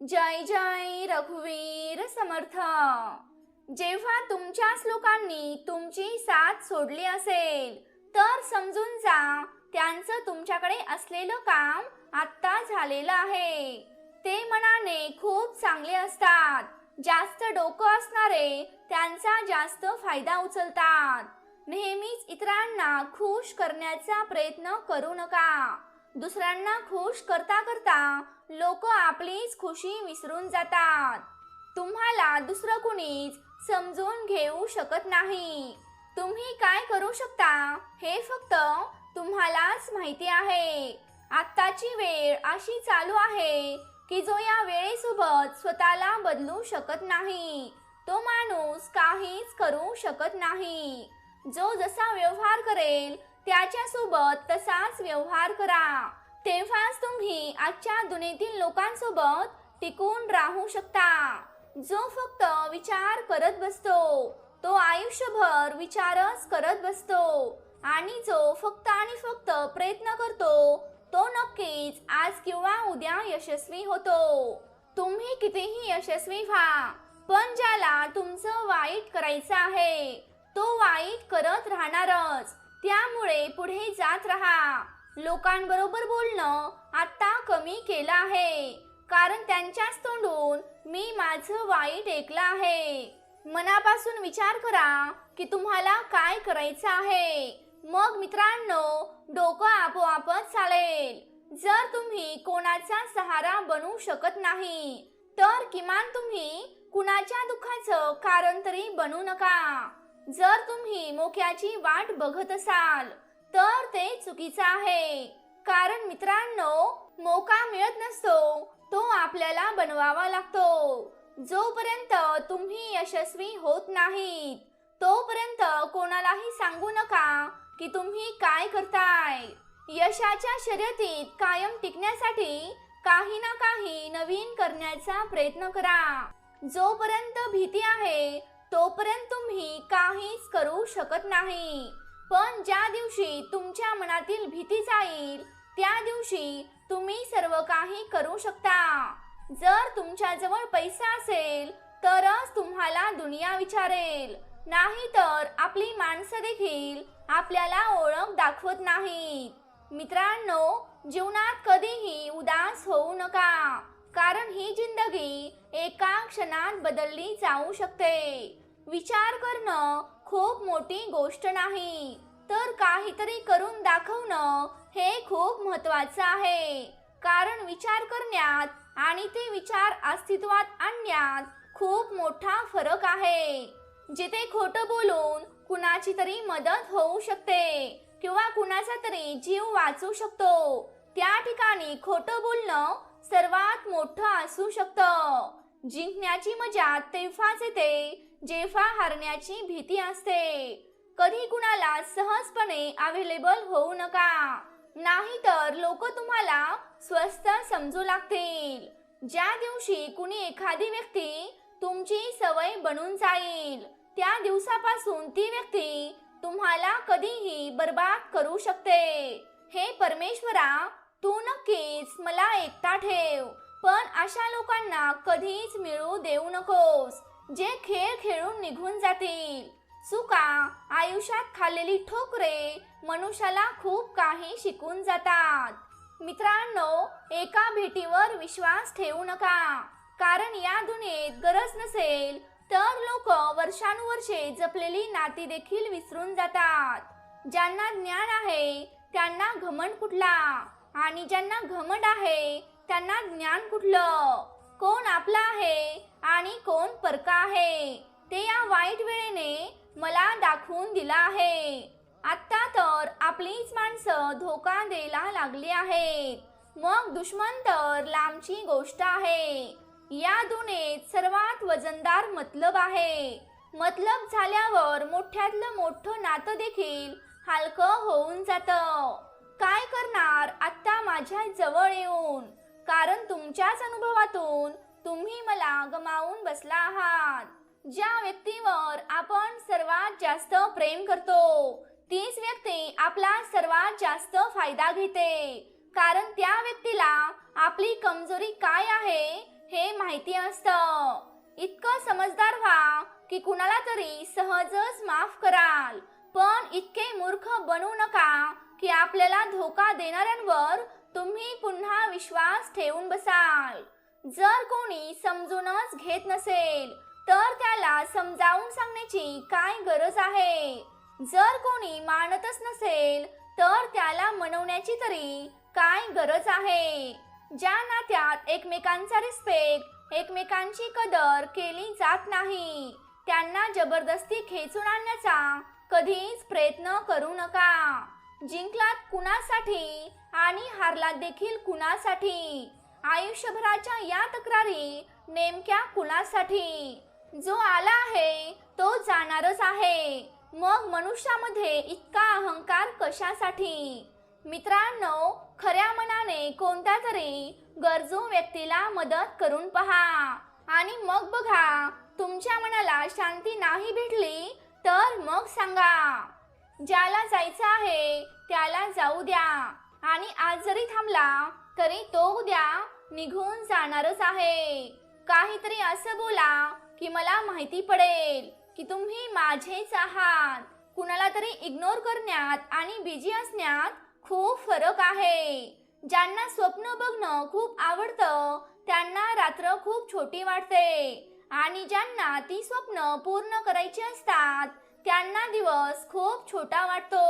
जय जय रघुवीर समर्थ। जेव्हा तुमच्याच लोकांनी तुमची साथ सोडली असेल तर समजून जा त्यांचं तुमच्याकडे असलेलं काम आत्ता झालेलं आहे। ते मनाने खूप चांगले असतात, जास्त डोकं असणारे त्यांचा जास्त फायदा उचलतात। नेहमीच इतरांना खुश करण्याचा प्रयत्न करू नका। दुसऱ्यांना खुश करता करता लोक आपलीच खुशी विसरून जातात। तुम्हाला दुसरं कुणीच समजून घेऊ शकत नाही। तुम्ही काय करू शकता हे फक्त तुम्हालाच माहिती आहे। आत्ताची वेळ अशी चालू आहे की जो या वेळेसोबत स्वतःला बदलू शकत नाही तो माणूस काहीच करू शकत नाही। जो जसा व्यवहार करेल त्याच्यासोबत तसाच व्यवहार करा, तेव्हाच तुम्ही आजच्या दुनियेतील लोकांसोबत टिकून राहू शकता। जो फक्त विचार करत बसतो तो आयुष्यभर विचारच करत बसतो, आणि जो फक्त आणि फक्त प्रयत्न करतो तो नक्कीच आज किंवा उद्या यशस्वी होतो। तुम्ही कितीही यशस्वी व्हा, पण ज्याला तुमचं वाईट करायचं आहे तो वाईट करत राहणारच। त्यामुळे पुढे जात राहा। लोकांबरोबर बोलणं आता कमी केलं आहे, कारण त्यांच्याच तोंडून मी माझं वाईट ऐकलं आहे। मनापासून विचार करा की तुम्हाला काय करायचं आहे, मग मित्रांनो डोकं आपोआपच चालेल। जर तुम्ही कोणाचा सहारा बनू शकत नाही तर किमान तुम्ही कुणाच्या दुःखाचं कारण तरी बनू नका। जर तुम्ही मोक्याची वाट बघत असाल तर ते चुकीचं आहे, कारण मित्रांनो मोका मिळत नसतो तो आपल्याला बनवावा लागतो। जोपर्यंत तुम्ही यशस्वी होत नाहीत तोपर्यंत कोणालाही सांगू नका की तुम्ही काय करताय। यशाच्या शर्यतीत कायम टिकण्यासाठी काही ना काही नवीन करण्याचा प्रयत्न करा। जोपर्यंत भीती आहे तोपर्यंत तुम्ही काहीच करू शकत नाही, पण ज्या दिवशी तुमच्या मनातील भीती जाईल त्या दिवशी तुम्ही सर्व काही करू शकता। जर तुमच्याजवळ पैसा असेल तरच तुम्हाला दुनिया विचारेल, नाहीतर आपली माणसं देखील आपल्याला ओळख दाखवत नाहीत। मित्रांनो जीवनात कधीही उदास होऊ नका, कारण ही जिंदगी एका क्षणात बदलली जाऊ शकते। विचार करणं खूप मोठी गोष्ट नाही, तर काहीतरी करून दाखवणं हे खूप महत्त्वाचं आहे। कारण विचार करण्यात आणि ते विचार अस्तित्वात आणण्यात खूप मोठा फरक आहे। जिथे खोटं बोलून कुणाची तरी मदत होऊ शकते किंवा कुणाचा तरी जीव वाचू शकतो, त्या ठिकाणी खोटं बोलणं सर्वात मोठं असू शकतं। जिंकण्याची मजा तेव्हाच येते जेव्हा हारण्याची भीती असते। कधी कुणाला सहजपणे अवेलेबल होऊ नका, नाहीतर लोक तुम्हाला स्वस्त समजू लागतील। ज्या दिवशी कुणी एखादी व्यक्ती तुमची सवय बनून जाईल त्या दिवसापासून ती व्यक्ती तुम्हाला कधीही बर्बाद करू शकते। हे परमेश्वरा तू नक्कीच मला एकटा ठेव, पण अशा लोकांना कधीच मिळू देऊ नकोस जे खेळ खेळून निघून जातील। चुका आयुष्यात खाल्लेली ठोकरे मनुष्याला खूप काही शिकून जातात। मित्रांनो एका भेटीवर विश्वास ठेवू नका, कारण या दुनियेत गरज नसेल तर लोक वर्षानुवर्षे जपलेली नाती देखील विसरून जातात। ज्यांना ज्ञान आहे त्यांना घमंड कुठला, आणि ज्यांना घमंड आहे त्यांना ज्ञान कुठलं। कोण आपला आहे आणि कोण परका आहे ते या वाईट वेळेने मला दाखवून दिला आहे। आता तर आपलीच माणसं धोका द्यायला लागली आहेत, मग दुश्मन तर लांबची गोष्ट आहे। या दुनियेत सर्वात वजनदार मतलब आहे। मतलब झाल्यावर मोठ्यातलं मोठं नातं देखील हलकं होऊन जातं। काय करणार आत्ता माझ्या जवळ येऊन, कारण तुमच्याच अनुभवातून तुम्ही मला गमावून बसला आहात। ज्या व्यक्तीवर आपण सर्वात जास्त प्रेम करतो तीच व्यक्ती आपला सर्वात जास्त फायदा घेते, कारण त्या व्यक्तीला आपली कमजोरी काय आहे हे माहिती असतं. इतकं समजदार व्हा की कुणाला तरी सहजच माफ कराल, पण इतके मूर्ख बनू नका की आपल्याला धोका देणाऱ्यांवर तुम्ही पुन्हा विश्वास ठेवून बसाल. जर कोणी समजूनच घेत नसेल तर त्याला समजावून सांगण्याची काय गरज आहे. जर कोणी मानतच नसेल तर त्याला मनवण्याची तरी काय गरज आहे. ज्या नात्यात एकमेकांचा रिस्पेक्ट, एकमेकांची कदर केली जात नाही, त्यांना जबरदस्ती खेचून आणण्याचा कधीच प्रयत्न करू नका. जिंकलात कुणासाठी आणि हारलात देखील कुणासाठी? आयुष्यभराच्या या तक्रारी नेमक्या कुणासाठी? जो आला आहे तो जाणारच आहे, मग मनुष्यामध्ये इतका अहंकार कशासाठी? मित्रांनो, खऱ्या मनाने कोणत्या तरी गरजू व्यक्तीला मदत करून पहा आणि मग बघा, तुमच्या मनाला शांती नाही भेटली तर मग सांगा. ज्याला जायचं आहे त्याला जाऊ द्या आणि आज जरी थांबला तरी तो उद्या निघून जाणारच आहे. काहीतरी असं बोला की मला माहिती पडेल की तुम्ही माझेच आहात. कुणाला तरी इग्नोर करण्यात आणि बिझी असण्यात खूप फरक आहे. ज्यांना स्वप्न बघणं खूप आवडतं त्यांना रात्र खूप छोटी वाटते आणि ज्यांना ती स्वप्न पूर्ण करायची असतात त्यांना दिवस खूप छोटा वाटतो.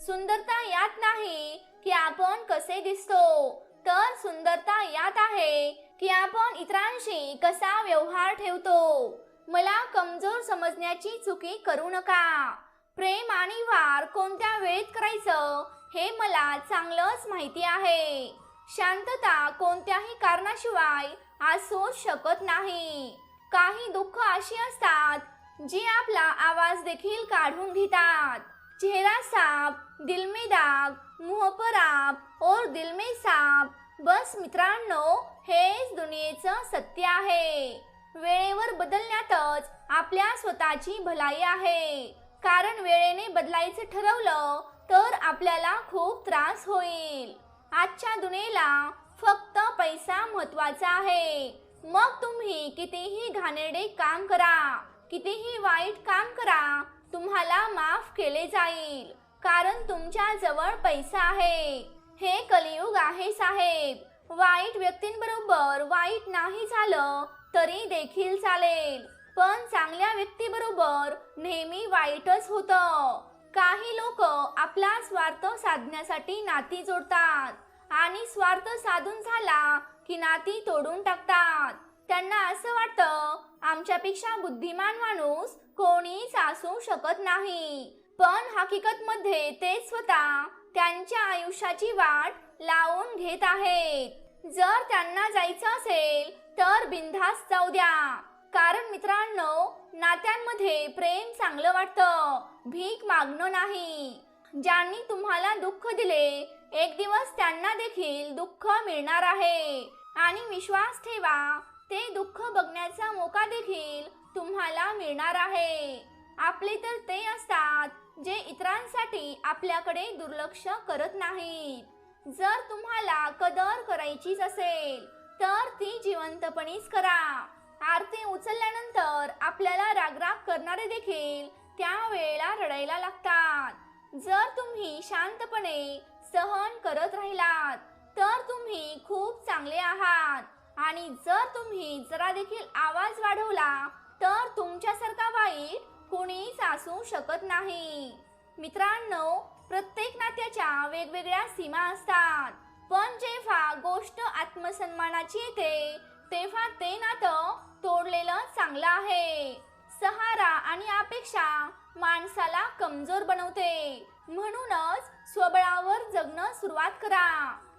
सुंदरता यात नाही की आपण कसे दिसतो, तर सुंदरता यात आहे की आपण इतरांशी कसा व्यवहार ठेवतो. मला कमजोर समजण्याची चुकी करू नका. प्रेम आणि वार कोणत्या वेळेत करायचं हे मला चांगलंच माहिती आहे. शांतता कोणत्याही कारणाशिवाय असूच शकत नाही. काही दुःख अशी असतात जी आपला आवाज देखील काढून घेतात. चेहरा साफ, दिल में दाग, मुंह पर आप और दिल में साप. बस मित्रांनो, हेच दुनियेचं सत्य आहे. वेळेवर बदलण्यातच आपल्या स्वतःची भलाई आहे. कारण वेळेने बदलायचं ठरवलं तर आपल्याला खूप त्रास होईल. आजच्या दुनियेला फक्त पैसा महत्वाचा आहे. मग तुम्ही कितीही घाणेरडे काम करा, कितीही वाईट काम करा, तुम्हाला माफ केले जाईल. कारण तुमच्या जवळ पैसा आहे. हे कलियुग आहे साहेब. वाईट व्यक्तींबरोबर वाईट नाही झालं तरी देखील चालेल, पण चांगल्या व्यक्तीबरोबर नेहमी वाईटच होतं. काही लोक आपला स्वार्थ साधण्यासाठी नाती जोडतात आणि स्वार्थ साधून झाला की नाती तोडून टाकतात. त्यांना असं वाटतं आमच्यापेक्षा बुद्धिमान माणूस कोणीच असू शकत नाही, पण हकीकतमध्ये ते स्वतः त्यांच्या आयुष्याची वाट लावून घेत आहेत. जर त्यांना जायचं असेल तर बिनधास्त जाऊ द्या. कारण मित्रांनो, नात्यांमध्ये प्रेम चांगलं वाटतं, भीक मागणं नाही. ज्यांनी तुम्हाला दुःख दिले एक दिवस त्यांना देखील दुःख मिळणार आहे आणि विश्वास ठेवा, ते दुःख बघण्याचा मौका देखील तुम्हाला मिळणार आहे. आपले तर ते असतात जे इतरांसाठी आपल्याकडे दुर्लक्ष करत नाहीत. जर तुम्हाला कदर करायचीच असेल तर ती जिवंतपणीच करा. आरती उचलल्यानंतर आपल्याला रागराग करणारे देखील त्यावेळेला रडायला लागतात. जर तुम्ही शांतपणे सहन करत राहिलात तर तुम्ही खूप चांगले आहात आणि जर तुम्ही जरा देखील आवाज वाढवला तर तुमच्यासारखा वाईट कोणीच असू शकत नाही. मित्रांनो, प्रत्येक नात्याच्या वेगवेगळ्या सीमा असतात, पण जेव्हा गोष्ट आत्मसन्मानाची येते तेव्हा ते नातं तोडलेलं चांगलं आहे. सहारा आणि अपेक्षा माणसाला कमजोर बनवते. म्हणूनच स्वबळावर जगणं सुरुवात करा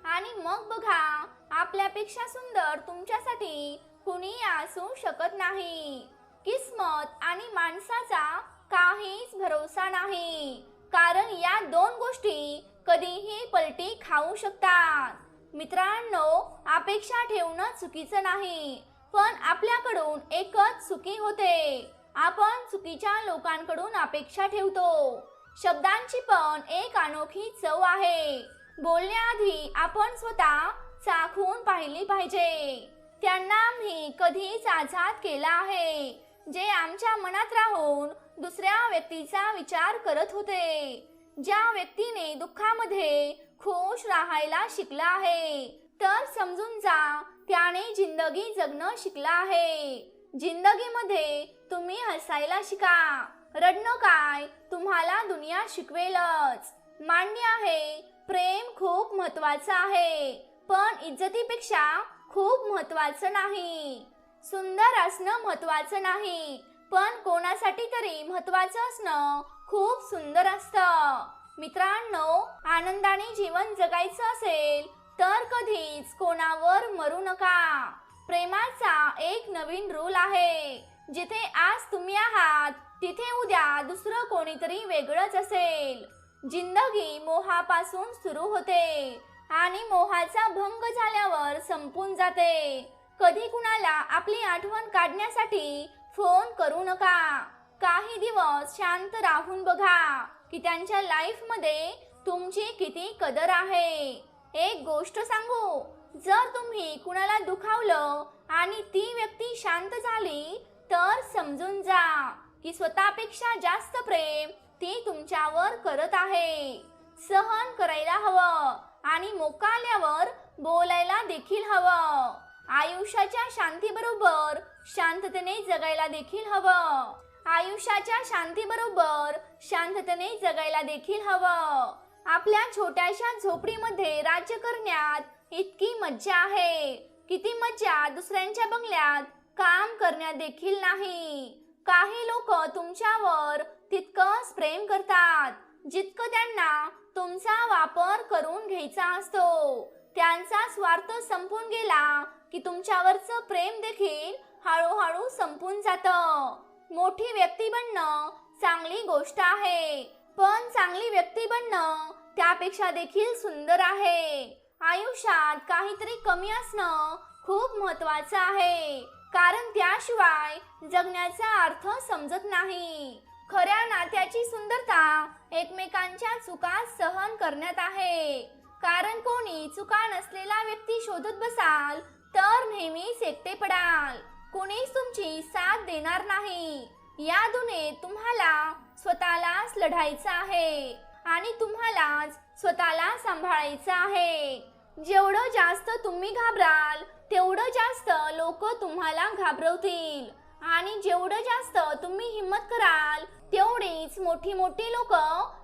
आणि मग बघा, आपल्यापेक्षा सुंदर तुमच्यासाठी कुणी असू शकत नाही. किस्मत आणि माणसाचा काहीच भरोसा नाही, कारण या दोन गोष्टी कधीही पलटी खाऊ शकतात. मित्रांनो, अपेक्षा ठेवणं चुकीचं नाही, पण आपल्याकडून एकच चुकी होते. आपण चुकीच्या लोकांकडून अपेक्षा ठेवतो. शब्दांची पण एक अनोखी चव आहे. बोलण्याआधी आपण स्वतः चाखून पाहिली पाहिजे. त्यांना आम्ही कधीच आझाद केला आहे, जे आमच्या मनात राहून दुसऱ्या व्यक्तीचा विचार करत होते. ज्या व्यक्तीने दुःखामध्ये खुश राहायला शिकला आहे, तर समजून जा त्याने जिंदगी जगणं शिकला आहे. जिंदगीमध्ये तुम्ही हसायला शिका. रडणं काय तुम्हाला दुनिया शिकवेलच. मान्य आहे, प्रेम खूप महत्वाचं आहे, पण इज्जतीपेक्षा खूप महत्वाचं नाही. सुंदर असणं महत्वाचं नाही, पण कोणासाठी तरी महत्वाचं असणं खूप सुंदर असतं. मित्रांनो, आनंदाने जीवन जगायचं असेल तर कधीच कोणावर मरू नका. प्रेमाचा एक नवीन रूल आहे. जिथे आज तुम्ही आहात तिथे उद्या दुसरं कोणीतरी वेगळंच असेल. जिंदगी मोहापासून सुरू होते आणि मोहाचा भंग झाल्यावर संपून जाते. कधी कुणाला आपली आठवण काढण्यासाठी फोन करू नका. काही दिवस शांत राहून बघा की त्यांच्या लाईफमध्ये तुमची किती कदर आहे. एक गोष्ट सांगू, जर तुम्ही कुणाला दुखावलं आणि ती व्यक्ती शांत झाली तर समजून जा की स्वतःपेक्षा जास्त प्रेम ती तुमच्यावर करत आहे. सहन करायला हवं आणि मोका आल्यावर बोलायला देखील हवं. आयुष्याच्या शांतीबरोबर शांततेने जगायला देखील हवं. आयुष्याच्या शांतीबरोबर शांततेने जगायला देखील हवं. आपल्या छोट्याशा झोपडीमध्ये राज्य करण्यात इतकी मज्जा आहे. किती मज्जा दुसऱ्यांच्या बंगल्यात काम करण्यात देखील नाही. काही लोक तुमच्यावर तितकंच प्रेम करतात जितकं त्यांना तुमचा वापर करून घ्यायचा असतो. त्यांचा स्वार्थ संपून गेला की तुमच्यावरचं प्रेम देखील हळूहळू संपून जातं. मोठी व्यक्ती बनणं चांगली गोष्ट आहे, पण चांगली व्यक्ती बनणं त्यापेक्षा देखील सुंदर आहे. आयुष्यात काहीतरी कमी असणं खूप महत्वाचं आहे, कारण त्याशिवाय जगण्याचा अर्थ समजत नाही. खऱ्या नात्याची सुंदरता एकमेकांच्या चुका सहन करण्यात आहे. कारण कोणी चुका नसलेला व्यक्ती शोधत बसाल तर नेहमीच एकटे पडाल. कोणीच तुमची साथ देणार नाही. या दुनियेत तुम्हाला स्वतःलाच लढायचं आहे आणि तुम्हालाच स्वतःला सांभाळायचं आहे. जेवढं जास्त तुम्ही घाबराल तेवढं जास्त लोक तुम्हाला घाबरवतील आणि जेवढं जास्त तुम्ही हिम्मत कराल तेवढीच मोठी मोठी लोक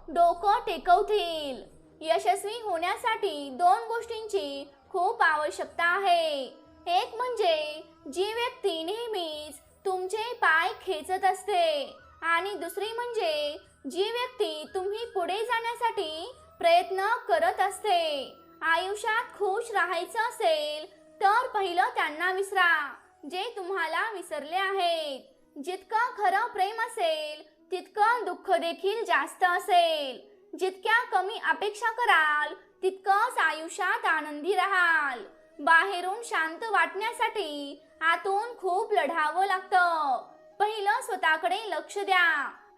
डोकं टेकवतील. यशस्वी होण्यासाठी दोन गोष्टींची खूप आवश्यकता आहे. एक म्हणजे जी व्यक्ती नेहमीच तुमचे पाय खेचत असते आणि दुसरी म्हणजे जी व्यक्ती तुम्ही पुढे जाण्यासाठी प्रयत्न करत असते. आयुष्यात खुश राहायचं असेल तर पहिलं त्यांना विसरा जे तुम्हाला विसरले आहेत. जितकं खरं प्रेम असेल तितकं दुःख देखील जास्त असेल. जितक्या कमी अपेक्षा कराल तितकंच आयुष्यात आनंदी राहाल. बाहेरून शांत वाटण्यासाठी आतून खूप लढावं लागतं. पहिलं स्वतःकडे लक्ष द्या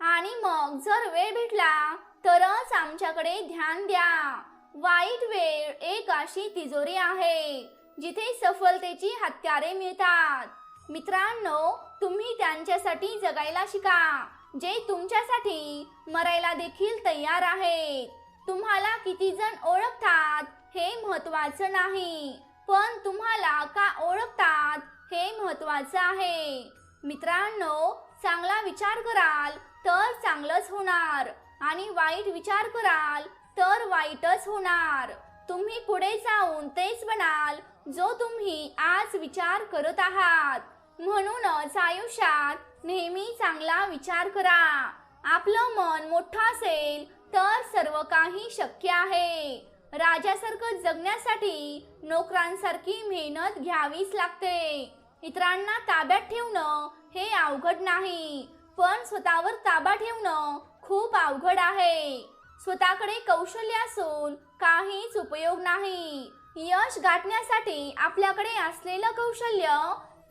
आणि मग जर वेळ भेटला तरच आमच्याकडे ध्यान द्या. वाईट वेळ एक अशी तिजोरी आहे जिथे सफलतेची हत्यारे मिळतात. मित्रांनो, तुम्ही त्यांच्यासाठी जगायला शिका जे तुमच्यासाठी मरायला देखील तयार आहेत. तुम्हाला किती जण ओळखतात हे महत्वाचं नाही, पण तुम्हाला का ओळखतात हे महत्वाचं आहे. मित्रांनो, चांगला विचार कराल तर चांगलंच होणार आणि वाईट विचार कराल तर वाईटच होणार. तुम्ही पुढे जाऊन तेच बनाल जो तुम्ही आज विचार करत आहात. म्हणूनच आयुष्यात नेहमी चांगला विचार करा. आपलं मन मोठं असेल तर सर्व काही शक्य आहे. राजासारखं जगण्यासाठी नोकरांसारखी मेहनत घ्यावीच लागते. इतरांना ताब्यात ठेवणं हे अवघड नाही, पण स्वतःवर ताबा ठेवणं खूप अवघड आहे. स्वतःकडे कौशल्य असून काहीच उपयोग नाही. यश गाठण्यासाठी आपल्याकडे असलेलं कौशल्य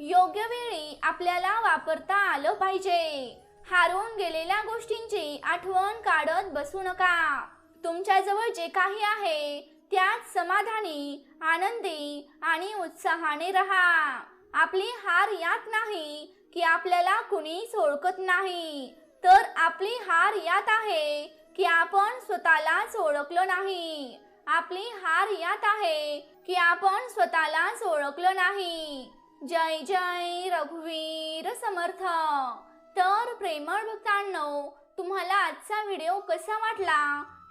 योग्य वेळी आपल्याला वापरता आलं पाहिजे. हारून गेलेल्या गोष्टींची आठवण काढत बसू नका. तुमच्याजवळ जे काही आहे त्यात समाधानी, आनंदी आणि उत्साहाने राहा. आपली हार यात नाही की आपल्याला कुणीच ओळखत नाही, तर आपली हार यात आहे की आपण स्वतःलाच ओळखलो नाही. आपली हार यात आहे की आपण स्वतःलाच ओळखलो नाही. जय जय रघुवीर समर्थ. तर प्रेमळ भक्तांनो, तुम्हाला आजचा व्हिडिओ कसा वाटला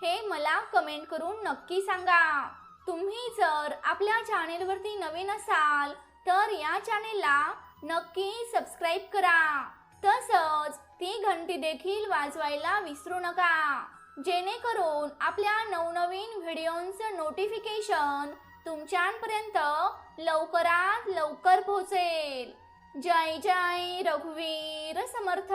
हे मला कमेंट करून नक्की सांगा. तुम्ही जर आपल्या चॅनेलवरती नवीन असाल तर या चॅनेलला नक्की सबस्क्राईब करा. तसंच ती घंटी देखील वाजवायला विसरू नका, जेणेकरून आपल्या नवनवीन व्हिडिओंचं नोटिफिकेशन तुमच्यापर्यंत लवकरात लवकर पोहोचेल. जय जय रघुवीर समर्थ.